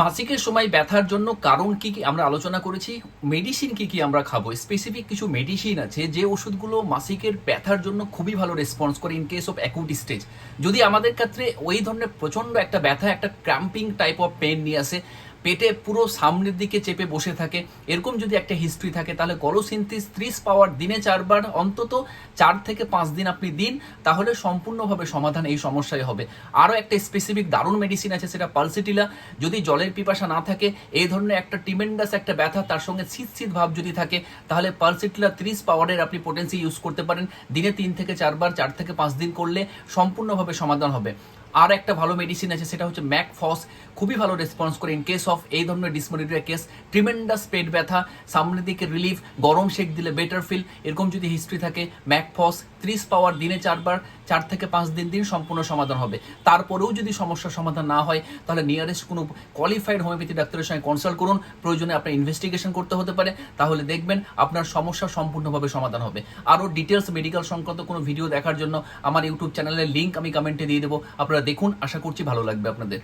মাসিকের সময় ব্যথার জন্য কারণ কি কি আমরা আলোচনা করেছি, মেডিসিন কি কি আমরা খাবো। স্পেসিফিক কিছু মেডিসিন আছে যে ওষুধগুলো মাসিকের ব্যথার জন্য খুবই ভালো রেসপন্স করে in case of acute stage. যদি আমাদের ক্ষেত্রে ওই ধরনের প্রচন্ড একটা ব্যথা, একটা ক্র্যাম্পিং টাইপ অফ পেন নিয়ে আসে, পেটে পুরো সামনের দিকে চেপে বসে থাকে, এরকম যদি একটা হিস্ট্রি থাকে, তাহলে কলোসিনথিস 30 পাওয়ার দিনে 4 বার অন্তত 4 থেকে 5 দিন আপনি দিন, তাহলে সম্পূর্ণভাবে সমাধান এই সমস্যায় হবে। আরও একটা স্পেসিফিক দারুণ মেডিসিন আছে, সেটা পালসিটিলা। যদি জলের পিপাসা না থাকে, এই ধরনের একটা টিমেন্ডাস একটা ব্যথা, তার সঙ্গে শীত শীত ভাব যদি থাকে, তাহলে পালসিটিলা 30 পাওয়ারের আপনি পোটেন্সি ইউজ করতে পারেন। দিনে 3 থেকে 4 বার 4 থেকে 5 দিন করলে সম্পূর্ণভাবে সমাধান হবে। আর একটা ভালো মেডিসিন আছে, সেটা হচ্ছে ম্যাকফস। খুবই ভালো রেসপন্স করে ইন কেস অফ এই ধরনের ডিসমোরিয়া কেস, ট্রিমেন্ডাস পেট ব্যথা, সামনের দিকে রিলিফ, গরম শেক দিলে বেটার ফিল, এরকম যদি হিস্ট্রি থাকে, ম্যাকফস 30 পাওয়ার দিনে 4 বার 4 থেকে 5 দিন দিন, সম্পূর্ণ সমাধান হবে। তারপরেও যদি সমস্যার সমাধান না হয়, তাহলে নিয়ারেস্ট কোনো কোয়ালিফাইড হোমিওপ্যাথি ডাক্তারের সঙ্গে কনসাল্ট করুন। প্রয়োজনে আপনার ইনভেস্টিগেশন করতে হতে পারে, তাহলে দেখবেন আপনার সমস্যা সম্পূর্ণভাবে সমাধান হবে। আরও ডিটেলস মেডিকেল সংক্রান্ত কোনো ভিডিও দেখার জন্য আমার ইউটিউব চ্যানেলের লিঙ্ক আমি কমেন্টে দিয়ে দেবো, আপনারা দেখুন। আশা করছি ভালো লাগবে আপনাদের।